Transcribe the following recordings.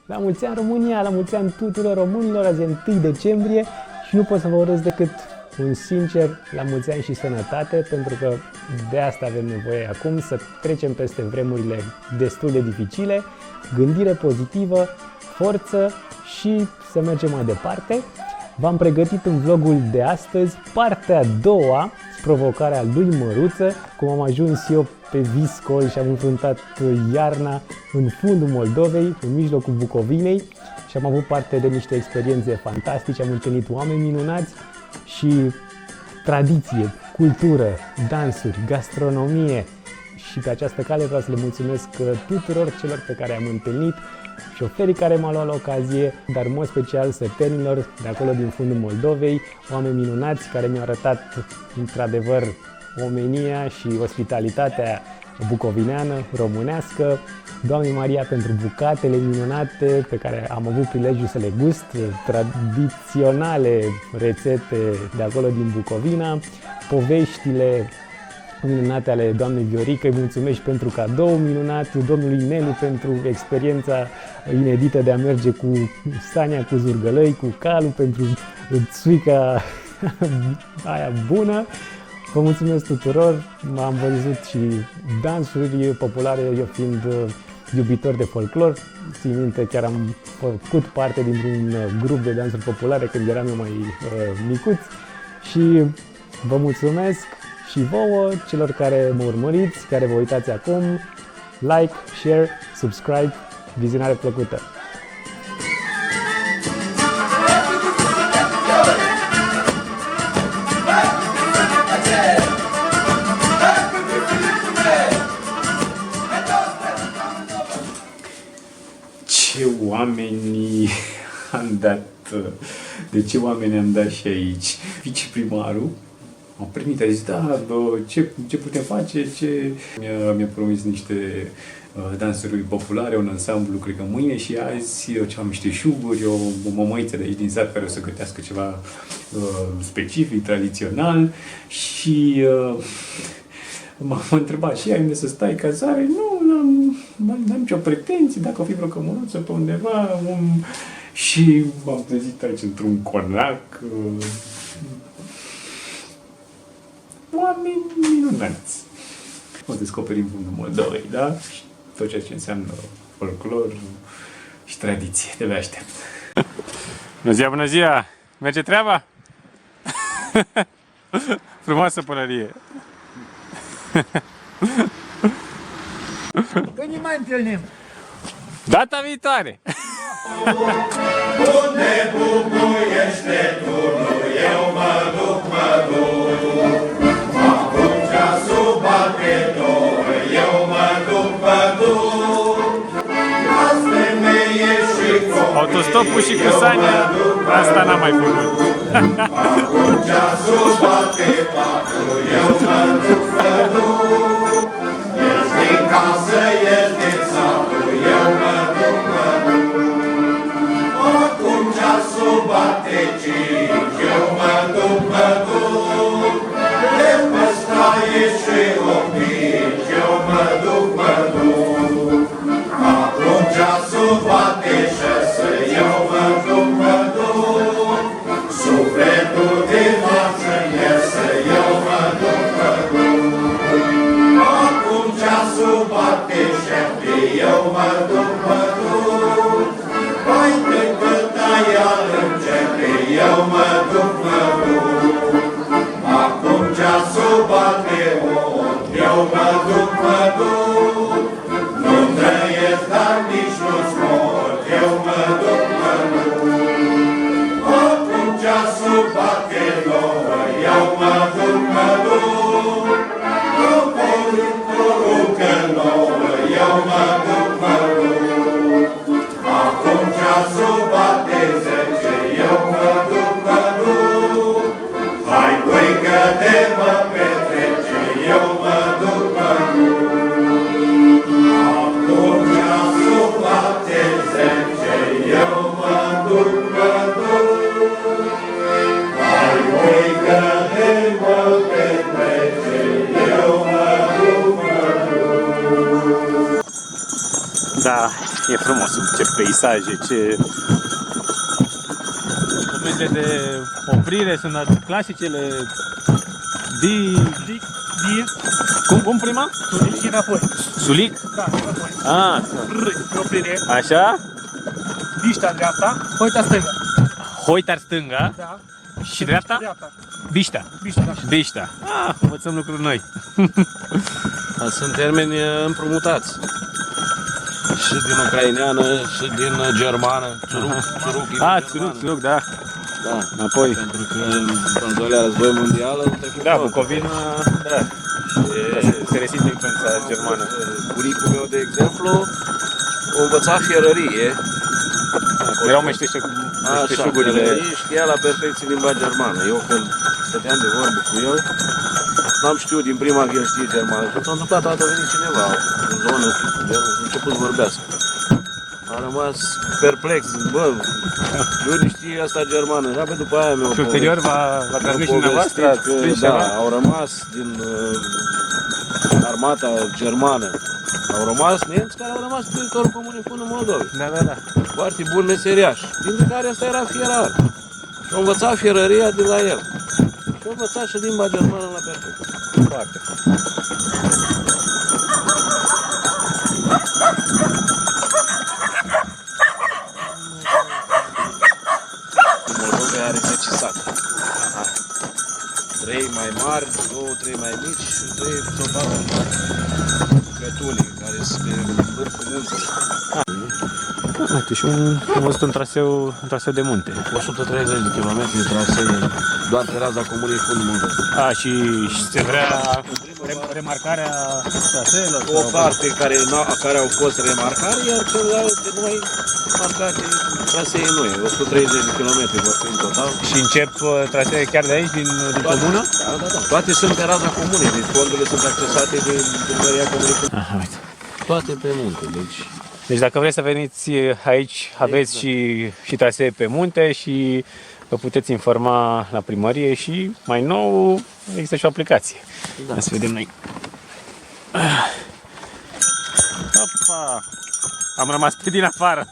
La mulți ani România, la mulți ani tuturor românilor, azi e 1 decembrie și nu pot să vă urez decât un sincer la mulți ani și sănătate, pentru că de asta avem nevoie acum, să trecem peste vremurile destul de dificile, gândire pozitivă, forță și să mergem mai departe. V-am pregătit în vlogul de astăzi partea a doua, provocarea lui Măruță, cum am ajuns eu pe Viscol și am înfruntat iarna în fundul Moldovei, în mijlocul Bucovinei, și am avut parte de niște experiențe fantastice, am întâlnit oameni minunați și tradiție, cultură, dansuri, gastronomie. Și pe această cale vreau să le mulțumesc tuturor celor pe care am întâlnit, șoferii care m-au luat la ocazie, dar în mod special sătenilor de acolo din fundul Moldovei, oameni minunați care mi-au arătat într-adevăr omenia și ospitalitatea bucovineană, românească. Doamne Maria, pentru bucatele minunate pe care am avut prilejul să le gust, tradiționale rețete de acolo din Bucovina, poveștile minunate ale doamnei Viorica, îi mulțumesc pentru cadou minunat, domnului Nelu pentru experiența inedită de a merge cu Sania, cu Zurgălăi, cu calul, pentru țuica aia bună. Vă mulțumesc tuturor, am văzut și dansuri populare, eu fiind iubitor de folclor. Țin minte, chiar am făcut parte dintr-un grup de dansuri populare când eram eu mai micuț și vă mulțumesc și vouă, celor care mă urmăriți, care vă uitați acum, like, share, subscribe, vizionare plăcută! Ce oameni am dat, de ce oameni am dat și aici? Viceprimarul a primit, a zis, da, ce putem face, mi-a promis niște dansuri populare, un ansamblu, cred că mâine și azi, ceva mișteșuguri, o mămăiță de aici din sat care o să gătească ceva specific, tradițional și m-a întrebat și ai unde să stai cazare? Nu, n-am nicio pretenție, dacă o fi vreo cămăruță pe undeva, și m-am trezit aici într-un conac, oameni minunați. O descoperim în fundul Moldovei, da? Și tot ceea ce înseamnă folclor și tradiție. De-abia aștept. Bună ziua, bună ziua! Merge treaba? Frumoasă pălărie! Când ne mai întâlnim? Data viitoare! Unde bubuiește turnul, eu mă duc. Acum ceasul bate două, eu mă duc. Las femeie și copii, Autostopul și cu Sania, asta n-am mai făcut. acum ceasul bate patru, eu mă duc. Ești din casă, ești din satul, eu mă duc. Acum ceasul bate cinci, eu mă duc. De păstraie și opici, eu mă duc. Acum ceasul bate șase, eu mă duc. Sufletul din față iese, eu mă duc. Acum ceasul bate șapte, eu mă duc. Hai că taia începe, eu mă duc. Acum ceasul bate opt, eu mă duc. Nu trăiesc, dar nici nu-ți mor, eu mă duc. Acum ceasul bate nouă, eu mă duc. Poruncă nouă, eu mă duc. Acum ceasul bate zece, eu mă duc. Hai, băi, că de mă petrece, eu mă duc. Acum ceasul bate zece, eu mă duc. Hai, băi, că E frumos, ce peisaje, ce... Momente de oprire sunt clasicele... Cum prima? Sulic și înapoi. Sulic? Da, înapoi. Ah, Oprire. așa? Bișta în dreapta, hoita stânga. Hoitar stânga Da. și dreapta? Dreapta. Bișta. Bișta, da. Bișta. Ah, învățăm lucruri noi. Sunt termeni împrumutați. Și din ucraineană, și din germană. Țuruc, Ah, țuruc, da. Da. Înapoi. Pentru că în al doilea război mondial... Da, Bucovina, da. Se resimte influența germană. Bunicul meu, de exemplu, o învăța fierărie. Erau meșteșugurile. Fierărie, știa la perfecție limba germană. Eu când stăteam de vorbă cu el, n-am știut din prima că el știe germană. Și s-a întâmplat, a venit cineva în zonă, el a început să vorbească. A rămas perplex, bă, Iuri știe asta germană. Și apoi după aia mi-a Și ulterior v-a transmis și dumneavoastră? Da, au rămas din armata germană. Au rămas nemți care au rămas pe teritoriul Comunei Fână Moldovei. Da, da, da. Foarte bun meseriaș, dintre care asta era fierar. Și a învățat fierăria de la el. Și a învățat și limba germană la perfect. Foarte. Moldovei are 10 sate. 3 mai mari, 2-3 mai mici și 3 soldate cătuni care sunt pe vârful muntelui. Uite, și am văzut un traseu de munte. 130 de kilometri de trasee, doar pe raza Comunei Fund Moldovei. A, și se vrea remarcarea traseelor? O parte care au fost remarcare, iar celelalte noi marcate trasee noi. 130 de kilometri vor fi în total. Și încep trasee chiar de aici, din comună? Da, da, da. Toate sunt pe raza comunei, deci fondurile sunt accesate de primăria Comunei Fund. Aha, uite. Toate pe munte, deci... Deci dacă vreți să veniți aici, aveți și trasee pe munte și vă puteți informa la primărie și mai nou există și o aplicație. Da. Să vedem noi. Opa! Am rămas pe din afară.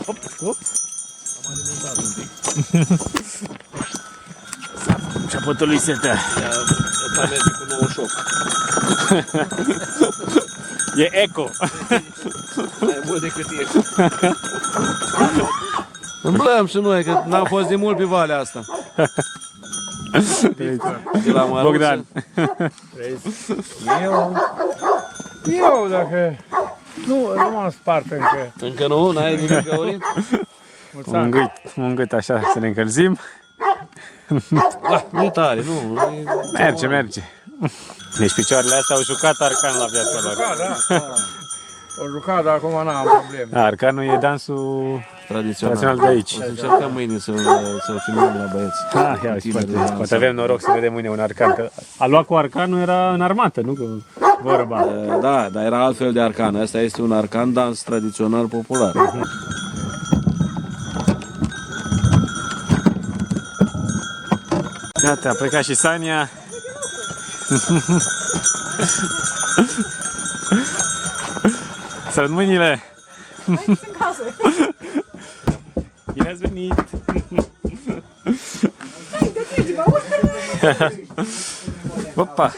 Hop, hop. Am alimentat un pic. Șapotul lui Setea. Ăsta merge cu 98. E eco. Mai mult decât ești. Îmblăm și noi, că n-am fost de mult pe valea asta. De la Măruță. Bogdan. Eu dacă... Nu m-am spart încă. Încă nu? N-ai nimic găurit? Un gât așa să ne încălzim. Da, e tare, nu. Merge. Deci picioarele astea au jucat arcan la viața lor. Da. O jucat, dar acum n-am probleme. Arcanul e dansul tradițional de aici. O să încercăm mâine să-l filmăm la băieți. Ia uite, poate avem noroc să vedem mâine un arcan. Că a luat cu arcanul era în armată, nu? Că vorba. Da, dar era altfel de arcan. Asta este un arcan dans tradițional popular. Gata, a plecat și Sania. Sărut mâinile! În casă. Bine ați venit! Opa!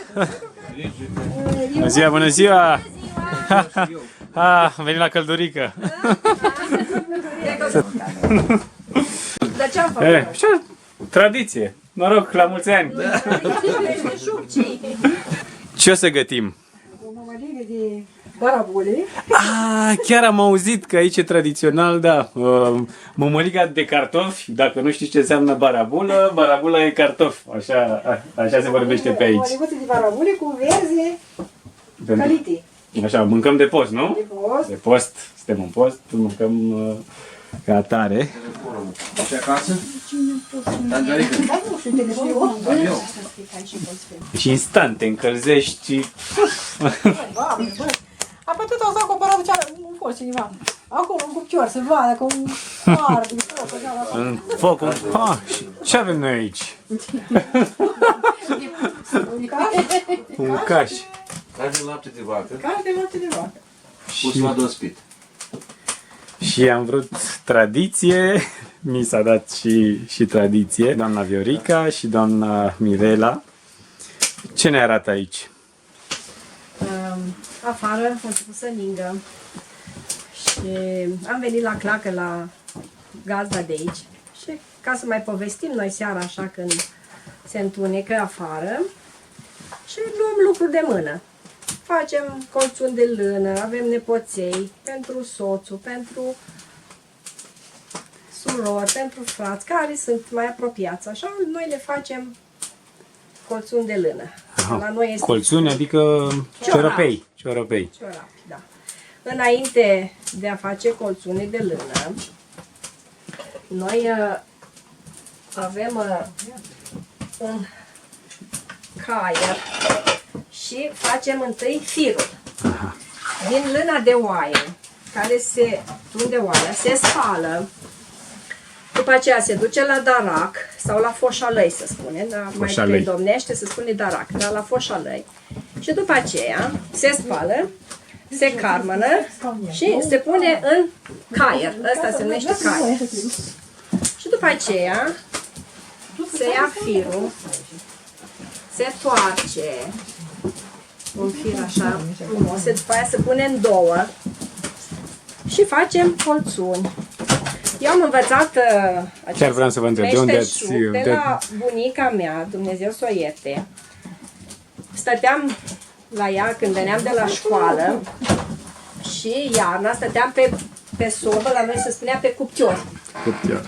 Bună ziua, bună ziua! Am venit la căldurică! Dar ce-am făcut? Ce tradiție! Noroc, la mulți ani! Ce o să gătim? O mămăligă de barabole. Chiar am auzit că aici e tradițional, da, mămăliga de cartofi. Dacă nu știți ce înseamnă barabulă, barabula e cartof. Așa se vorbește pe aici. O mămăligă de barabole cu verze calite. Așa, mâncăm de post, nu? De post. De post, suntem în post, mâncăm ca atare. Și acasă? Dar nu știu, telefonul. Și instant te încălzești. Doamne, bă. Apoi tot au dat comparat nu fost cineva. Acolo, un cupcior, să vadă cum arde foc. În foc. Ce avem noi aici? Un caș. Carne lapte de vacă Carne de lapte de vacă. cu soadă ospit. Și am vrut tradiție, mi s-a dat și tradiție, doamna Viorica și doamna Mirela. Ce ne arată aici? Afară a început să ningă și am venit la clacă la gazda de aici și ca să mai povestim noi seara așa când se întunecă afară și luăm lucruri de mână. Facem colțuni de lână, avem nepoței pentru soțul, pentru surori, pentru frați care sunt mai apropiați. Așa noi le facem colțuni de lână. La noi este Colțuni, adică Ciorapi. Cioropei. ciorapi, da. Înainte de a face colțune de lână, noi avem un caier și facem întâi firul. Din lâna de oaie, care se tunde oaia, se spală, după aceea se duce la darac sau la foșalăi, să spunem, dar mai Foșalăi. predomnește se spune darac, dar la foșalăi. Și după aceea se spală, se carmănă și se pune în caier. Ăsta se numește caier. Și după aceea se ia firul, se toarce un fir așa frumos, după aia se pune în două și facem colțuni. Eu am învățat Chiar vreau să vă întreb, de unde ați... de la bunica mea, Dumnezeu să o ierte. Stăteam la ea când veneam de la școală și iarna stăteam pe sobă, la noi se spunea pe cuptiori.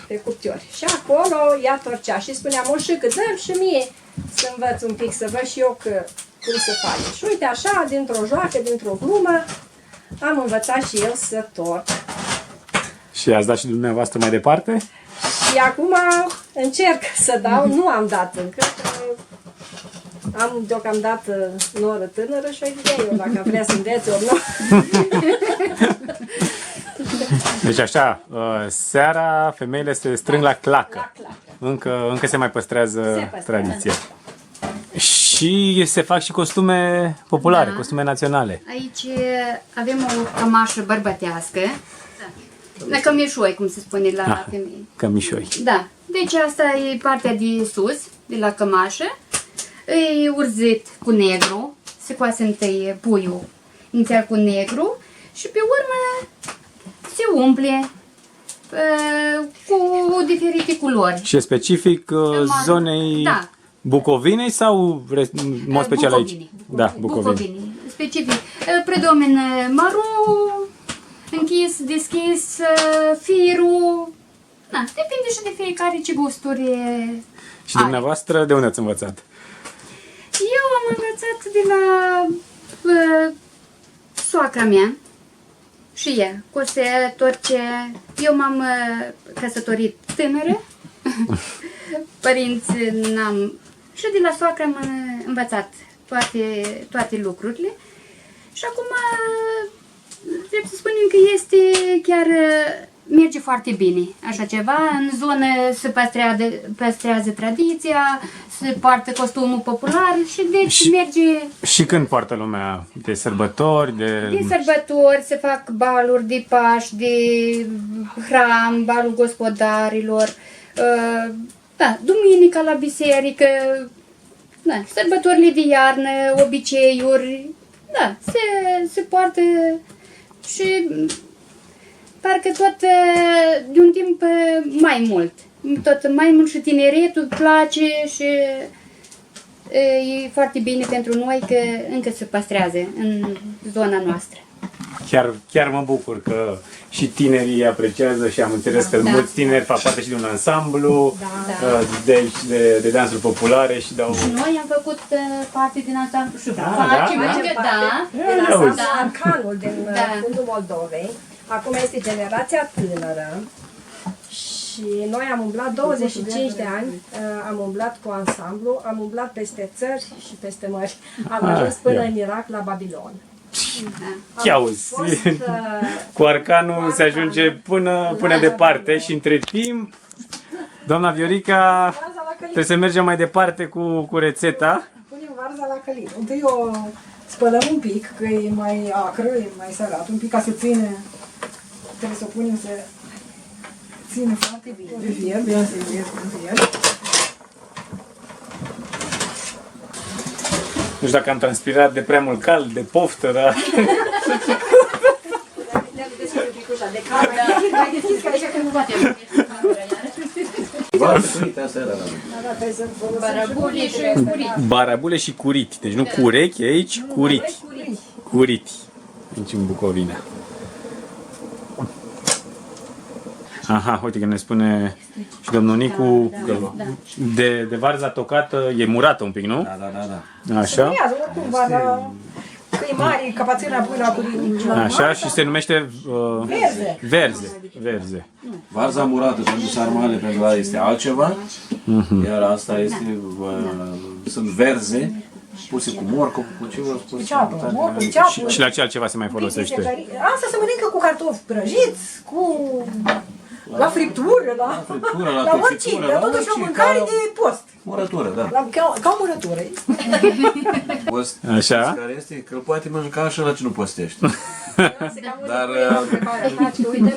Pe cuptiori. Și acolo ea torcea și spunea, moșică, dă-mi și mie să învăț un pic, să văd și eu cum se face. Și uite așa, dintr-o joacă, dintr-o glumă, am învățat și eu să torc. Și ați dat și dumneavoastră mai departe? Și acum încerc să dau, nu am dat încă, că am deocamdată noră tânără și o idee eu dacă vrea să învețe ori nu. Deci așa, seara femeile se strâng la clacă. La clacă. Încă se mai păstrează, Se păstrează. tradiția. Și se fac și costume populare, Da. costume naționale. Aici avem o cămașă bărbătească, la cămișoi, cum se spune la femei. Cămișoi. Da, deci asta e partea de sus, de la cămașă. E urzit cu negru, se coase întâi puiul inițial cu negru și pe urmă se umple cu diferite culori. Și e specific zonei Da. Bucovinei sau în mod special aici? Bucovini. Da, Bucovini. Bucovini. Specific. Predomină măru, închis, deschis, firul. Da, depinde și de fiecare ce gusturi Și dumneavoastră de unde ați învățat? Eu am învățat de la soacra mea și ea, cu se torce. Eu m-am căsătorit tânără, părinți n-am. Și de la soacra am învățat toate lucrurile. Și acum trebuie să spunem că este chiar merge foarte bine așa ceva. În zonă se păstrează tradiția, se poartă costumul popular și deci merge. Și când poartă lumea? De sărbători? De sărbători se fac baluri de Paști, de hram, balul gospodarilor, da, duminica la biserică, da, sărbătorile de iarnă, obiceiuri, da, se poartă și parcă tot de un timp mai mult. Tot mai mult și tineretul place și e foarte bine pentru noi că încă se păstrează în zona noastră. Chiar mă bucur că și tinerii apreciază și am înțeles că mulți tineri fac parte și de un ansamblu de dansuri populare și dau... Și noi am făcut parte din ansamblu și Facem încă, da. Din ansamblu Arcanul din Da. fundul Moldovei. Acum este generația tânără și noi am umblat 25 de ani, am umblat cu ansamblu, am umblat peste țări și peste mări. Am ajuns până în Irak, la Babilon. Ce auzi? Cu Arcanul se ajunge până departe și între timp, doamna Viorica, trebuie să mergem mai departe cu rețeta. Punem varza la călin. Întâi o spălăm un pic, că e mai acră, e mai sărat, un pic ca să ține, trebuie să o punem să ține foarte bine pe fier, bine să ies pe fier. Nu știu dacă am transpirat de prea mult cald, de poftă, dar... De camera, mai deschis, că aici că nu bate. Asta era Barabule și curiti. Barabule și curiti. Deci nu cu urechi aici, curiti. Curiti. Aici în Bucovina. Aha, uite că ne spune și domnul Nicu că de varza tocată e murată un pic, nu? Da. Așa. Oricum, vara, că e mare, capațina până la curin. Așa și se numește verze. Varza murată pentru sarmale, pentru ăla este altceva, iar asta este, sunt verze, puse cu morcov, cu ce vă spun? Și la ce altceva se mai folosește? Asta se mănâncă cu cartofi prăjiți, cu... La friptură, la orice, dar totuși o mâncare de post. Murătură, da. Ca o murătură. Post, Așa. care este că îl poate mânca și ăla ce nu postește. Dar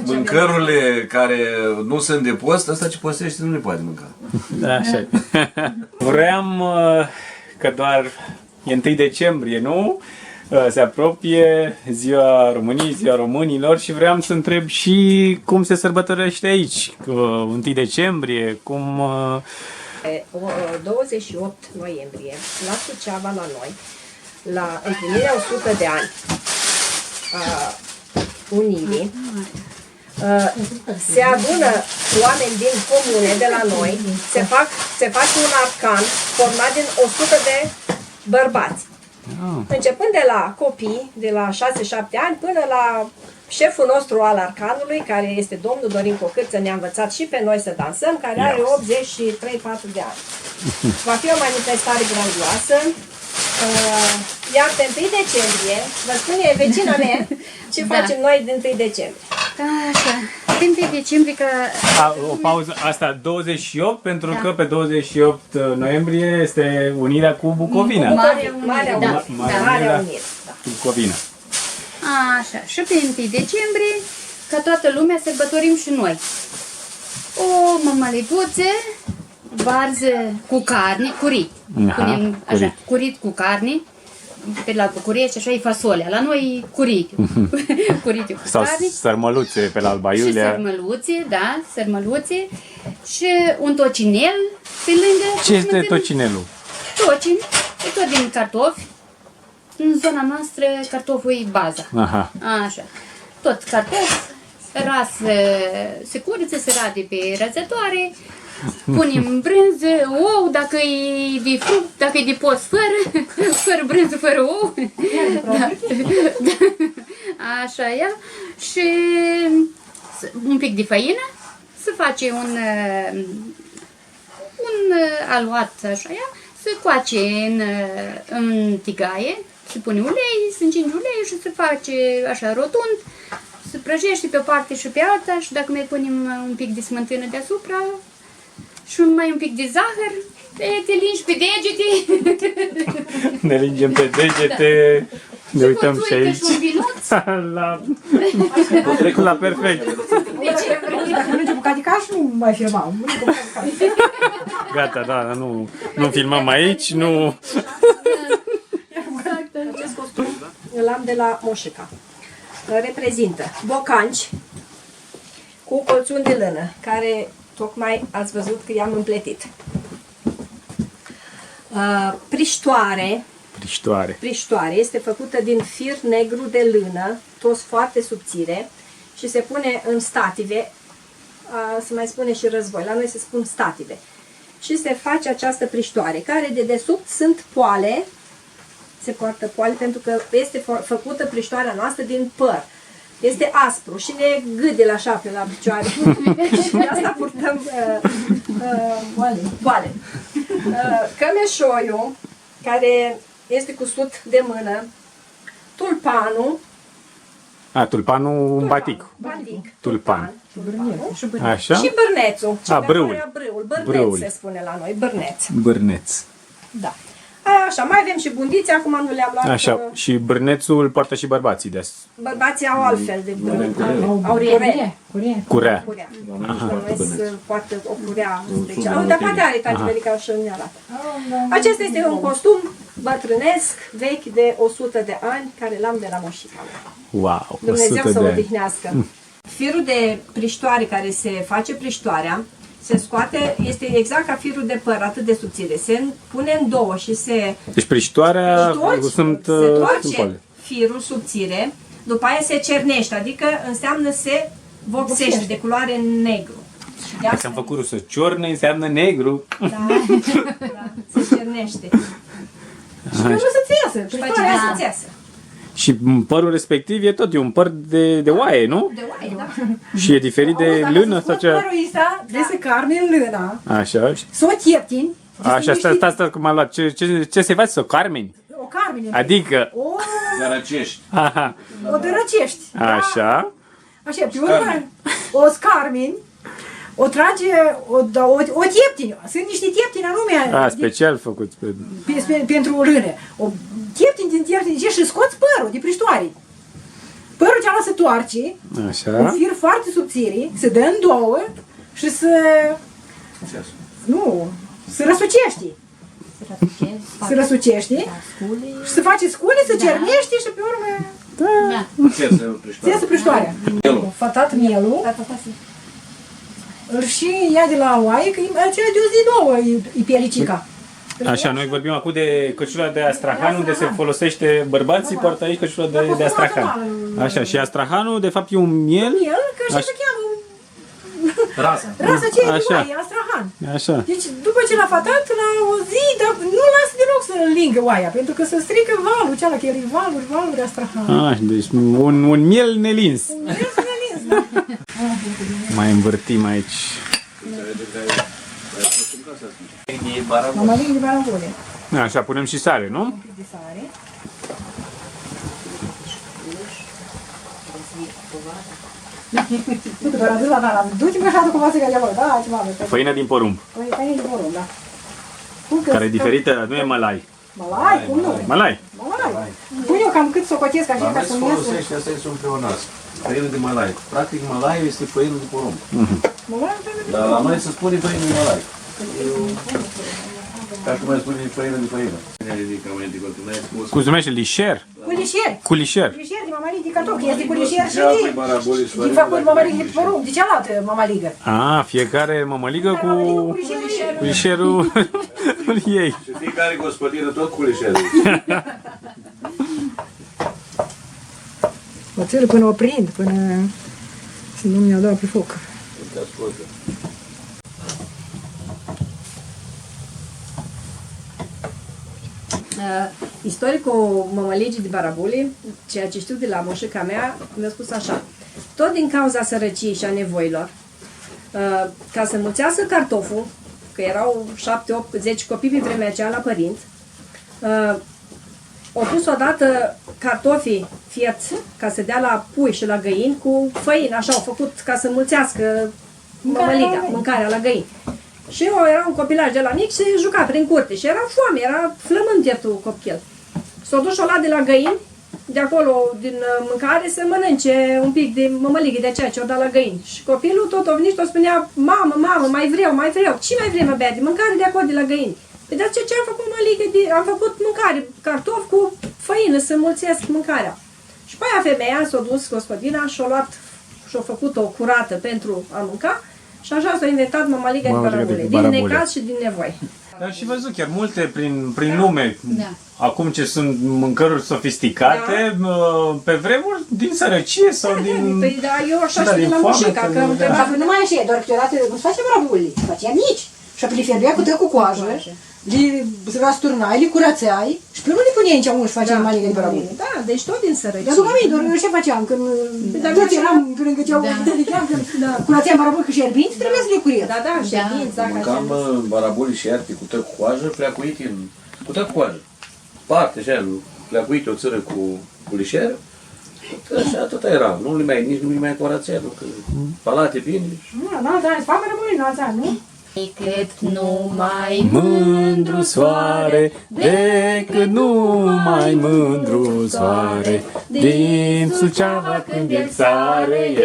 mâncărurile care nu sunt de post, ăsta ce postește nu le poate mânca. Da, așa. Vreau că doar e 1 decembrie, nu? Se apropie ziua României, ziua românilor și vreau să întreb și cum se sărbătorește aici, 1 decembrie, cum... 28 noiembrie, la Suceava, la noi, la împlinirea 100 de ani a Unirii, se adună oameni din comune de la noi, se face un arcan format din 100 de bărbați. Începând de la copii, de la 6-7 ani, până la șeful nostru al arcanului, care este domnul Dorin Cocârță, ne-a învățat și pe noi să dansăm, care are 83-4 de ani. Va fi o manifestare grandioasă. Iar pe 1 decembrie, vă spune vecina mea ce facem noi de 1 decembrie. Așa, pe 1 decembrie că... O pauză, asta 28, pentru că pe 28 noiembrie este unirea cu Bucovina. Marea Unire. Bucovina. Așa, și pe 1 decembrie, ca toată lumea, sărbătorim și noi. O mămăliguță, varză cu carne, curit. Punem așa, curit cu carne. Pe la București, așa e fasolea. La noi curitiu. Curitiu cu Sau carne. sărmăluțe pe la Alba Iulia. Și sărmăluțe, da, sărmăluțe. Și un tocinel pe lângă. Ce este tocinelul? Tocin, e tot din cartofi. În zona noastră cartoful e baza. Aha. Așa. Tot cartofi, ras se curăță, se rade pe răzătoare. Punem brânză, ou, dacă e de fruct, dacă e de post, fără brânză, fără ou. Da. Așa ea. Și un pic de făină, se face un aluat, așa ea, se coace în tigaie, se pune ulei, se încinge ulei și se face așa rotund, se prăjește pe o parte și pe alta și dacă mai punem un pic de smântână deasupra, și mai un pic de zahăr, te lingi pe degete. Ne lingem pe degete, ne uităm și aici. La perfect. Mănânce bucatică și nu mai filmam. Gata, da, nu filmăm aici, nu... Acest costum îl am de la Moșica. Reprezintă bocanci cu colțuni de lână, care tocmai ați văzut că i-am împletit. Priștoare. Priștoare este făcută din fir negru de lână, tos foarte subțire și se pune în stative, se mai spune și război, la noi se spun stative. Și se face această priștoare, care de desubt sunt poale, se poartă poale pentru că este făcută priștoarea noastră din păr. Este aspru și ne gâde la șapte la picioare. Și de asta purtăm poale. Cămeșoiul, care este cusut de mână, tulpanul. Tulpanul un batic. Tulpan. Așa? Și bârnețul. Brâul. Bârneț se spune la noi, bârneț. Bârneț. Da. Așa, mai avem și bundițe, acum nu le-am luat. Așa, și brânețul poartă și bărbații de asta. Bărbații au altfel de au Curie. Curea. curea. Bănuiesc poartă o curea specială. Dar poate are Tati Verica și ne arată. Acesta este un costum bătrânesc, vechi de 100 de ani, care l-am de la moșica mea. Wow, Dumnezeu 100 să o de ani. odihnească. Firul de priștoare care se face priștoarea, se scoate, este exact ca firul de păr, atât de subțire. Se pune în două și se Deci priștoarea sunt se toarce poale. firul subțire, după aia se cernește, adică înseamnă se vopsește de culoare negru. De Dacă am făcut rusă, ciornă înseamnă negru. Da, se cernește. Și pe urmă să-ți iasă. Și face ca să-ți iasă. Și părul respectiv e tot, e un păr de oaie, nu? De oaie, da? Și e diferit de lână sau ce? Părul ăsta, trebuie să carne în lână, Așa. să o tieptini. Așa, stai cum am luat. Ce se face? Să carmeni? O carmine. Adică, O Zărăcești. aha, dărăcești. așa. Așa, pe urmă, o scarmini, o trage, o tieptini. Sunt niște tieptini anume. A, special făcut. Pentru râne. O tieptini din tieptini și scoți părul de priștoare. Părul cealaltă se toarce, un Așa. fir foarte subțire, se dă în două și se răsucește. Se răsucește și se face scule, se cernește și pe urmă se iasă priștoarea. Fatat mielul îl și ia de la oaie, că aceea de o zi nouă e pielicica. Așa, noi vorbim acum de căciula de Astrahan, unde se folosește bărbații, poartă aici căciula de Astrahan. Așa, și Astrahanul, de fapt, e un miel. El, că și Așa. se cheamă Rasa. rasa aceea de Așa. oaie, Astrahan. Așa. Deci, după ce l-a fatat, la o zi, dar nu lasă deloc să lingă oaia, pentru că se strică valul, cealaltă, că el e valuri de Astrahan. Deci un miel nelins. Vezi, nelins, da? Mai învârtim aici. Mama vine de baravole. Așa, punem și sare, nu? Un pic de sare. Nu, că doar am zis la Nana, du-te-mă așa cu masă, că ia da, ce mamă. Făină din porumb, Păi, de porumb, da. care e diferită, nu e mălai. Malai, cum nu? Malai. Malai. Pune eu cam cât socotesc așa ca să-mi iasă. Folosește, asta este un pleonasm. Făină de malai. Practic malai este făină de porumb. Malai, Dar la noi se spune făină de malai. Ca cum mai spune făină de făină. Cum se numește? Lișer? Culișeri. Culișer. Culișeri de mamaligă de cartofi, este culișer și de... de făcut mamaligă de porumb, de cealaltă mamaligă. Fiecare mămăligă cu culișerul ei. Și fiecare gospodină tot culișerul. Oțelul până o prind, până să nu mi-a dat pe foc. Istoricul mămăligii de Barabuli, ceea ce știu de la moșica mea, mi-a spus așa: tot din cauza sărăciei și a nevoilor, ca să mulțească cartoful, că erau 7, 8, 10 copii pe vremea aceea la părinți, au pus odată cartofii fierți ca să dea la pui și la găini cu făină, așa au făcut ca să mulțească mâncarea la găini. Și eu era un copilaj de la mic și se juca prin curte și era foame, era flământ copil. S-a dus și o luat de la găini, de acolo, din mâncare, să mănânce un pic de mămăligă de aceea ce o dat la găini. Și copilul tot o venit și o spunea: mamă, mai vreau. Ce mai vrei, mă, bea? De mâncare de acolo, de la găini. Păi dar ce am făcut mămăligă? Am făcut mâncare, cartofi cu făină, să mulțesc mâncarea. Și pe aia femeia s-a dus, gospodina, și-a luat și-a făcut o curată pentru a mânca. Și așa s-a inventat mămăliga de Barabule, din necaz și din nevoi. Dar și văzut chiar multe prin lume, acum ce sunt mâncăruri sofisticate, pe vremuri din sărăcie sau din... Păi da, eu așa știu de la moșica, că îmi Dar trebuie... nu mai așa, doar câteodată nu se face barabuli, se facea mici. Și le fierbea cu tău cu coajă, le rasturnai, le curățai și pe urmă le puneai în ceaun și facea mămăligă de barabuli. Da, deci tot din sărăcie. Eu aduc aminte, doar eu ce făceam, când toți eram lângă ceaun, curățeam barabuli cu șerbinți, trebuia să le curie. Da, da, șerbinți, da, Mâncam barabuli și ierte cu tău cu coajă, pleacuite cu tău cu coajă. Parte așa, pleacuite o țără cu lișer. Așa tot era, nici nu le mai curățea, că palate bine. Nu, n-alți ani, fac barabuli în alți ani, nu? Decât numai Mândru soare, decât numai mândru soare, din Suceava când el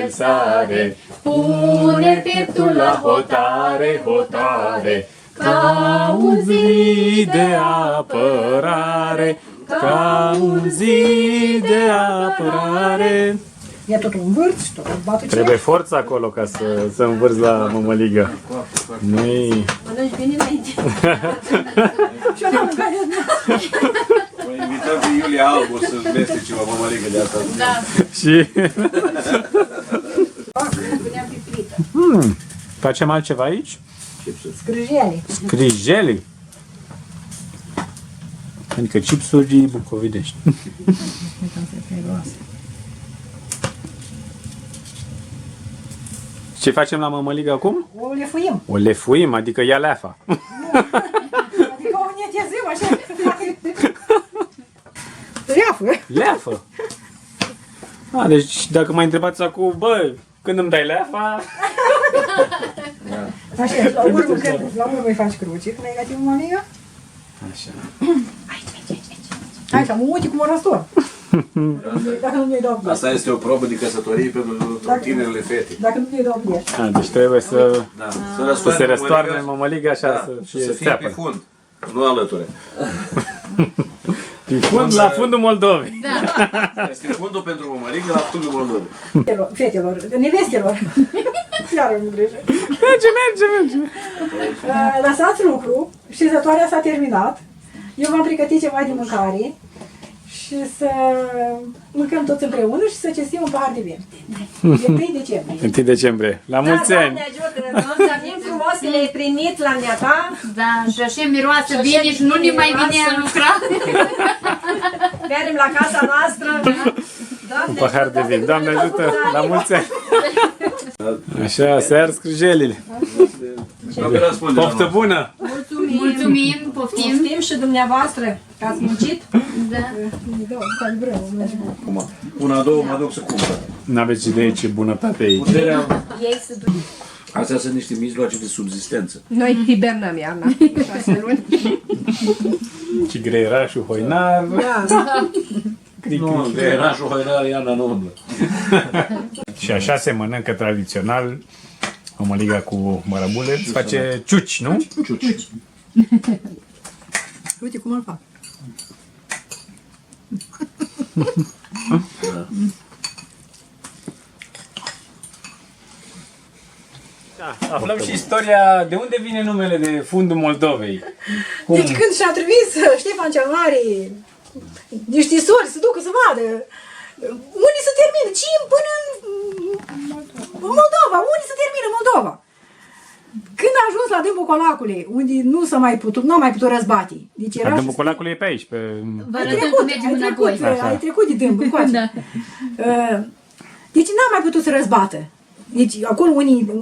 sare, pune pieptul la hotare, hotare, ca un zid de apărare, ca un zid de apărare. E tot un vârț și tot bate ce? Trebuie forță acolo ca să învârți la mămăligă. Nu-i... Mănânci bine înainte. Și eu n-am mâncat de Vă invităm pe Iulia Albu să-ți mestece o mămăligă de asta. Da. Și... Facem altceva aici? scrâjele. Scrijeli. Adică chipsuri bucovinești. Ce facem la mămăligă acum? O lefuim. O lefuim, adică ia leafa. Adică o netezim așa. Leafă. Leafă. A, deci dacă mă întrebați acum, bă, când îmi dai leafa? Așa, la urmă îi faci cruci, când ai gătit mămăligă. Așa. Hai, am un uite cum o rastor. Dacă nu mi-ai dat Asta este o probă de căsătorie pentru tinerele fete. Dacă nu mi-ai dat bilet. A, deci trebuie să se răstoarne răstoarne mămăliga așa să să fie pe fund, nu alături. Pe fund, la fundul Moldovei. Este fundul pentru mămăligă la fundul Moldovei. Fetelor, nevestelor. Iar îmi grijă. Merge. Lăsați lucru, șezătoarea s-a terminat. Eu v-am pregătit ceva de mâncare și să mâncăm toți împreună și să cinstim un pahar de vin. De 1 decembrie. 1 decembrie. La mulți ani. Doamne ajută, Doamne, avem frumos că le-ai primit la neata. Da, și așa miroasă bine și nu ne mai vine a lucra. Mergem la casa noastră. Doamne, Un pahar de vin. Doamne la ajută. mulți ani. La mulți ani. Așa, se ard scrijelile. Poftă bună! Mulțumim, poftim. Poftim și dumneavoastră că ați muncit. Da. Una, două, mă duc să cumpăr. N-aveți idee ce bunătate e aici. Ei se duc. Astea sunt niște mijloace de subzistență. Noi hibernăm iarna, 6 luni. Și greierașul hoinar. Nu, de nașul hoinar iarna nu umblă. Și așa se mănâncă tradițional mămăliga cu mărăbule. Se face ciuci, nu? Ciuci. Uite cum îl fac. Aflăm și istoria de unde vine numele de fundul Moldovei. Deci când și-a trimis Ștefan cel Mare niște sori să ducă să vadă unde se termină, până în Moldova, unde se termină Moldova. Când a ajuns la Dâmbul Colacului, unde nu s-a mai putut, nu a mai putut răzbate. Deci era Dâmbul Colacului e pe aici, pe... ai trecut de Dâmb încoace. Deci n-a mai putut să răzbată. Deci acolo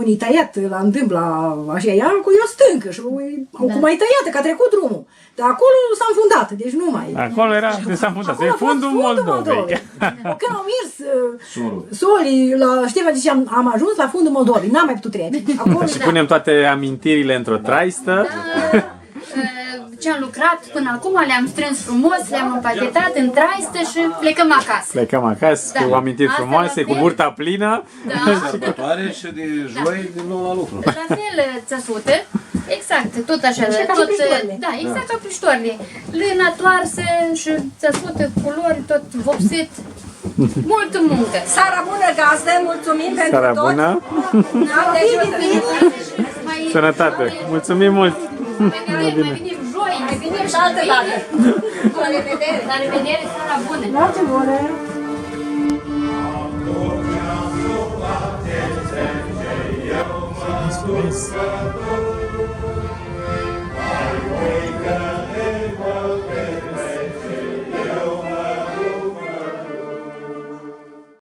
unii tăiat la îndâmb, la așa, iar cu o stâncă și cu mai tăiată, că a trecut drumul. Dar acolo s-a înfundat, deci nu mai... Acolo era, s-a înfundat, e fundul Moldovei. Când au mers solii la Ștefan, deci am ajuns la fundul Moldovei, n-am mai putut trece. Acolo, Și punem toate amintirile într-o traistă. Ce am lucrat până acum le-am strâns frumos, le-am împachetat în traistă și plecăm acasă. Plecăm acasă cu amintiri frumoase, cu burta plină. Sărbătoare și de joi din nou la lucru. La fel țăsută, exact, tot așa, tot, da, exact ca pliștoarele. Lână toarsă și țăsută, culori, tot vopsit. Multă muncă. Seara bună, gazdă, mulțumim pentru Seara tot. bună. Doamne ajută. Sănătate. Mulțumim mult. Mai venim joi, Mai venim și altă dată. La revedere. La revedere, seara bună. la ce bună!